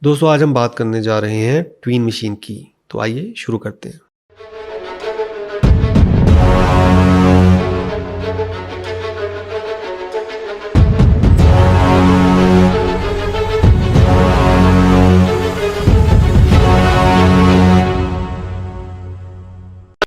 दोस्तों आज हम बात करने जा रहे हैं ट्वीन मशीन की। तो आइए शुरू करते हैं।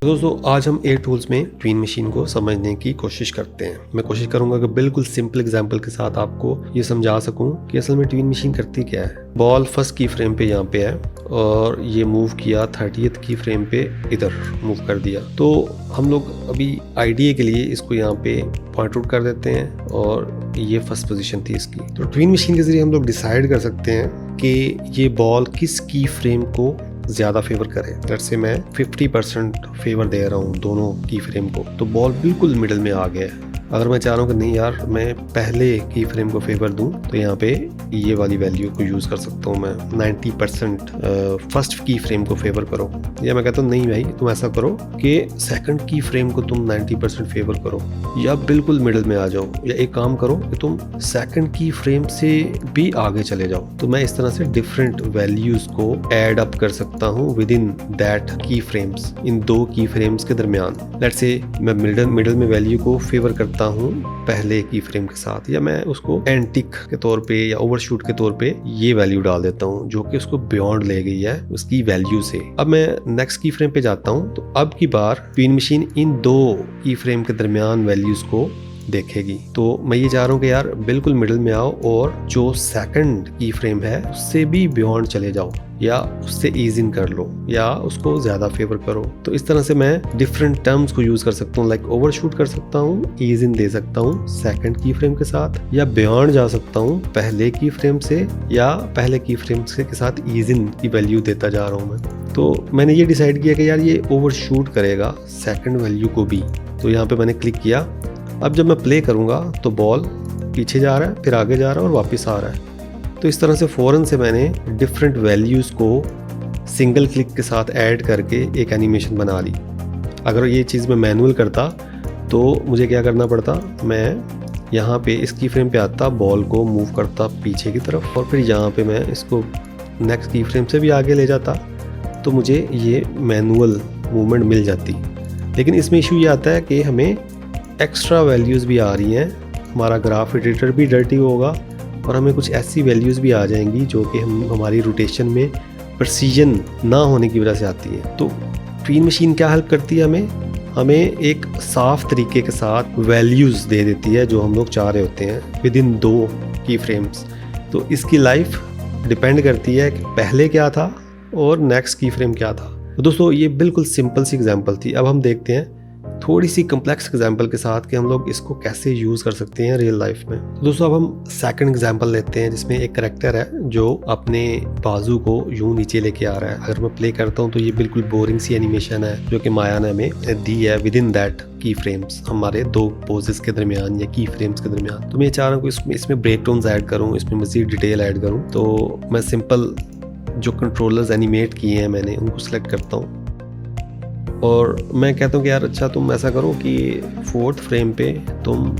दोस्तों आज हम एयर टूल्स में ट्वीन मशीन को समझने की कोशिश करते हैं। मैं कोशिश करूंगा कि बिल्कुल सिंपल एग्जांपल के साथ आपको ये समझा सकूं कि असल में ट्वीन मशीन करती क्या है। बॉल फर्स्ट की फ्रेम पे यहाँ पे है और ये मूव किया 30th की फ्रेम पे इधर मूव कर दिया। तो हम लोग अभी आइडिया के लिए इसको यहाँ पे पॉइंट आउट कर देते हैं और ये फर्स्ट पोजीशन थी इसकी। तो ट्वीन मशीन के जरिए हम लोग डिसाइड कर सकते हैं कि ये बॉल किस की फ्रेम को ज़्यादा फेवर करे। लेट्स से मैं 50% फेवर दे रहा हूँ दोनों की फ्रेम को, तो बॉल बिल्कुल मिडिल में आ गया है। अगर मैं चाह रहा हूँ कि नहीं यार मैं पहले की फ्रेम को फेवर दूं, तो यहाँ पे ये वाली वैल्यू को यूज़ कर सकता हूँ मैं 90% फर्स्ट की फ्रेम को फेवर करो। या मैं कहता हूँ नहीं भाई तुम ऐसा करो कि सेकंड की फ्रेम को तुम 90% फेवर करो, या बिल्कुल मिडिल में आ जाओ, या एक काम करो कि तुम सेकंड की फ्रेम से भी आगे चले जाओ। तो मैं इस तरह से डिफरेंट वैल्यूज को ऐड अप कर सकता हूँ विद इन दैट की फ्रेम्स, इन दो की फ्रेम्स के दरमियान। लेट्स से मैं मिडिल में वैल्यू को फेवर करता हूँ पहले की फ्रेम के साथ, या मैं उसको एंटिक के तौर पे या ओवरशूट के तौर पे ये वैल्यू डाल देता हूँ जो कि उसको बियॉन्ड ले गई है उसकी वैल्यू से। अब मैं नेक्स्ट की फ्रेम पे जाता हूँ, तो अब की बार ट्वीन मशीन इन दो की फ्रेम के दरमियान वैल्यूज को देखेगी। तो मैं ये चाह रहा हूँ कि यार बिल्कुल मिडिल में आओ और जो सेकंड की फ्रेम है उससे भी बियॉन्ड चले जाओ, या उससे ईज इन कर लो, या उसको ज्यादा फेवर करो। तो इस तरह से मैं डिफरेंट टर्म्स को यूज कर सकता हूँ। लाइक ओवरशूट कर सकता हूँ, ईज इन दे सकता हूँ सेकंड की फ्रेम के साथ, या बियॉन्ड जा सकता हूँ पहले की फ्रेम से, या पहले की फ्रेम के साथ ईज इन की वैल्यू देता जा रहा हूँ मैं। तो मैंने ये डिसाइड किया कि यार ये ओवरशूट करेगा सेकंड वैल्यू को भी। तो यहाँ पे मैंने क्लिक किया। अब जब मैं प्ले करूँगा तो बॉल पीछे जा रहा है, फिर आगे जा रहा है और वापस आ रहा है। तो इस तरह से फ़ौरन से मैंने डिफरेंट वैल्यूज़ को सिंगल क्लिक के साथ ऐड करके एक एनिमेशन बना ली। अगर ये चीज़ मैं मैनुअल करता तो मुझे क्या करना पड़ता, मैं यहाँ पे इसकी फ्रेम पे आता, बॉल को मूव करता पीछे की तरफ, और फिर यहाँ पे मैं इसको नेक्स्ट की फ्रेम से भी आगे ले जाता, तो मुझे ये मैनुअल मूवमेंट मिल जाती। लेकिन इसमें इशू ये आता है कि हमें एक्स्ट्रा वैल्यूज़ भी आ रही हैं, हमारा ग्राफ एडिटर भी डर्टी होगा, और हमें कुछ ऐसी वैल्यूज़ भी आ जाएंगी जो कि हमारी रोटेशन में प्रिसीजन ना होने की वजह से आती है। तो ट्वीन मशीन क्या हेल्प करती है, हमें एक साफ तरीके के साथ वैल्यूज़ दे देती है जो हम लोग चाह रहे होते हैं विद इन दो की फ्रेम्स। तो इसकी लाइफ डिपेंड करती है कि पहले क्या था और नेक्स्ट की फ्रेम क्या था। तो दोस्तों ये बिल्कुल सिंपल सी एग्जांपल थी। अब हम देखते हैं थोड़ी सी कम्प्लेक्स एग्जांपल के साथ कि हम लोग इसको कैसे यूज़ कर सकते हैं रियल लाइफ में। तो दोस्तों अब हम सेकंड एग्जांपल लेते हैं जिसमें एक कैरेक्टर है जो अपने बाजू को यूं नीचे लेके आ रहा है। अगर मैं प्ले करता हूं तो ये बिल्कुल बोरिंग सी एनिमेशन है जो कि माया ने हमें दी है विद इन दैट की फ्रेम्स, हमारे दो पोजेस के दरमियान या की फ्रेम्स के दरमियान। तो मैं चाह रहा हूँ कि इसमें ब्रेक टोन्स ऐड करूँ, इसमें मजीद डिटेल ऐड करूँ। तो मैं सिंपल जो कंट्रोलर्स एनिमेट किए हैं मैंने उनको सिलेक्ट करता हूँ और मैं कहता हूँ कि यार अच्छा तुम ऐसा करो कि फोर्थ फ्रेम पे तुम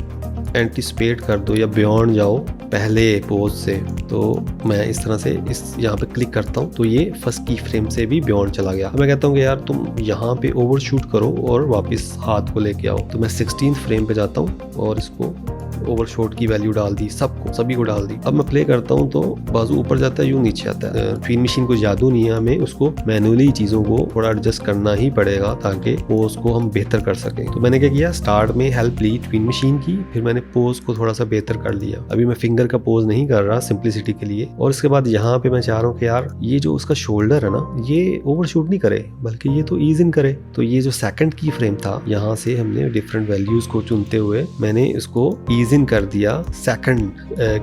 एंटीसिपेट कर दो या बियॉन्ड जाओ पहले पोज से। तो मैं इस तरह से यहाँ पे क्लिक करता हूँ तो ये फर्स्ट की फ्रेम से भी बियॉन्ड चला गया। मैं कहता हूँ कि यार तुम यहाँ पे ओवरशूट करो और वापस हाथ को लेके आओ। तो मैं 16th फ्रेम पे जाता हूँ और इसको ओवरशॉट की वैल्यू डाल दी, सभी को डाल दी। अब मैं प्ले करता हूँ तो बाजू ऊपर जाता है, यूं नीचे आता है। ट्वीन मशीन को जादू नहीं है, हमें उसको मैनुअली चीज़ों को थोड़ा एडजस्ट करना ही पड़ेगा ताकि पोज को हम बेहतर कर सकें। तो मैंने क्या किया, स्टार्ट में हेल्प ली ट्वीन मशीन की, फिर मैंने पोज को थोड़ा सा बेहतर कर लिया। अभी मैं फिंगर का पोज नहीं कर रहा सिंप्लिसिटी के लिए। और इसके बाद यहाँ पे मैं चाह रहा हूँ कि यार ये जो उसका शोल्डर है ना ये ओवरशूट नहीं करे बल्कि ये तो ईज इन करे। तो ये जो सेकंड की फ्रेम था यहाँ से हमने डिफरेंट वैल्यूज को चुनते हुए मैंने इसको ईज इन कर दिया सेकंड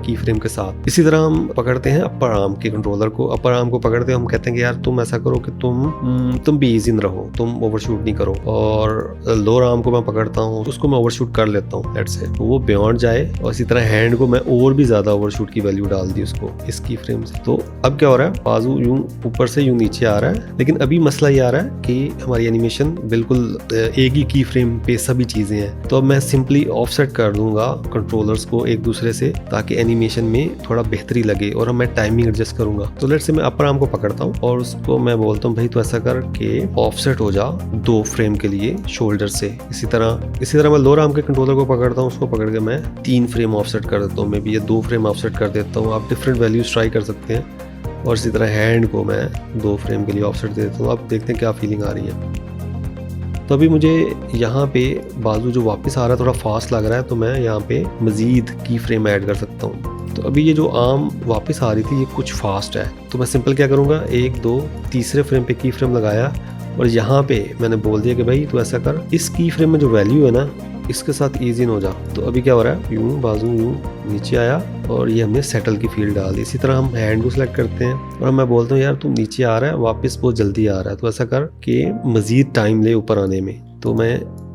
की फ्रेम के साथ। इसी तरह हम पकड़ते हैं अपर आर्म के कंट्रोलर को। अपर आर्म को पकड़ते हम कहते हैं कि यार तुम ऐसा करो कि तुम भी ईज इन रहो, तुम ओवरशूट नहीं करो। और लोअर आर्म को मैं पकड़ता हूँ, उसको मैं ओवरशूट कर लेता हूँ लेट्स से, वो बियॉन्ड जाए। और इसी तरह हैंड को मैं और भी ज्यादा ओवरशूट की वैल्यू डाल दी उसको इसकी फ्रेम से। तो अब क्या हो रहा है, बाजू यूं ऊपर से यूं नीचे आ रहा है। लेकिन अभी मसला ये आ रहा है कि हमारी एनिमेशन बिल्कुल एक ही की फ्रेम पे सभी चीजें हैं। तो अब मैं सिंपली ऑफसेट कर दूंगा कंट्रोलर्स को एक दूसरे से, ताकि एनिमेशन में थोड़ा बेहतरी लगे, और मैं टाइमिंग एडजस्ट करूंगा। तो लेट्स से मैं अपर आर्म को पकड़ता हूँ और उसको मैं बोलता हूँ भाई तो ऐसा कर के ऑफसेट हो जा 2 फ्रेम के लिए शोल्डर से। इसी तरह मैं लोअर आर्म के कंट्रोलर को पकड़ता हूँ, उसको पकड़ के मैं 3 फ्रेम ऑफसेट कर देता हूँ, मे बी ये 2 फ्रेम ऑफसेट कर देता हूँ। आप डिफरेंट वैल्यूज ट्राई कर सकते हैं। और इसी तरह हैंड को मैं 2 फ्रेम के लिए ऑफसेट दे देता हूँ। आप देखते हैं क्या फीलिंग आ रही है। तो अभी मुझे यहाँ पे बाजू जो वापस आ रहा है थोड़ा फास्ट लग रहा है, तो मैं यहाँ पे मज़ीद की फ्रेम ऐड कर सकता हूँ। तो अभी ये जो आर्म वापस आ रही थी ये कुछ फास्ट है, तो मैं सिंपल क्या करूँगा, 1 2 तीसरे फ्रेम पे की फ्रेम लगाया और यहाँ पे मैंने बोल दिया कि भाई तू ऐसा कर, इस की फ्रेम में जो वैल्यू है ना इसके साथ ईज इन हो जा। तो अभी क्या हो रहा है, यूँ बाजू यूँ नीचे आया और ये हमने सेटल की फील्ड डाल दी। इसी तरह हम हैंड को सिलेक्ट करते हैं और मैं बोलता हूँ यार तू नीचे आ रहा है, वापस बहुत जल्दी आ रहा है, तो ऐसा कर कि मज़ीद टाइम ले ऊपर आने में। तो मैं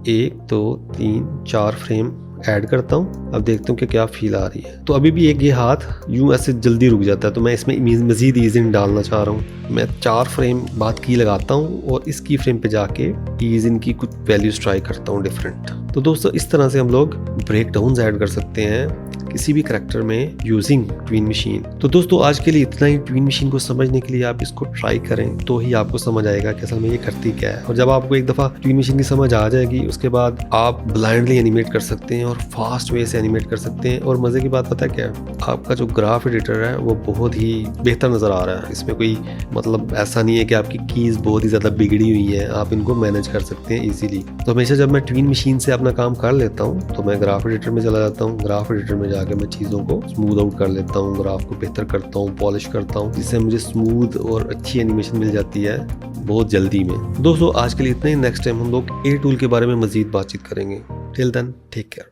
1 2 3 4 फ्रेम ऐड करता हूँ। अब देखता हूँ कि क्या फील आ रही है। तो अभी भी एक ये हाथ यूँ ऐसे जल्दी रुक जाता है, तो मैं इसमें मज़ीद ईज इन डालना चाह रहा हूँ। मैं 4 फ्रेम बाद की लगाता हूँ और इस की फ्रेम पे जाके ईज इन की कुछ वैल्यूज ट्राई करता हूँ डिफरेंट। तो दोस्तों इस तरह से हम लोग ब्रेक डाउन्स ऐड कर सकते हैं किसी भी करैक्टर में यूजिंग ट्विन मशीन। तो दोस्तों आज के लिए इतना ही। ट्विन मशीन को समझने के लिए आप इसको ट्राई करें तो ही आपको समझ आएगा कि असल में ये करती क्या है। और जब आपको एक दफ़ा ट्विन मशीन की समझ आ जाएगी उसके बाद आप ब्लाइंडली एनिमेट कर सकते हैं और फास्ट वे से एनिमेट कर सकते हैं। और मज़े की बात पता है क्या है, आपका जो ग्राफ एडिटर है वो बहुत ही बेहतर नज़र आ रहा है। इसमें कोई मतलब ऐसा नहीं है कि आपकी कीज़ बहुत ही ज़्यादा बिगड़ी हुई हैं, आप इनको मैनेज कर सकते हैं ईजीली। तो हमेशा जब मैं ट्विन मशीन से अपना काम कर लेता हूँ तो मैं ग्राफ एडिटर में चला जाता हूँ। ग्राफ एडिटर में जाकर मैं चीज़ों को स्मूथ आउट कर लेता हूँ, ग्राफ को बेहतर करता हूँ, पॉलिश करता हूँ, जिससे मुझे स्मूथ और अच्छी एनिमेशन मिल जाती है बहुत जल्दी में। दोस्तों आज के लिए इतना ही। नेक्स्ट टाइम हम लोग ए टूल के बारे में मजीद बातचीत करेंगे। Till then take care.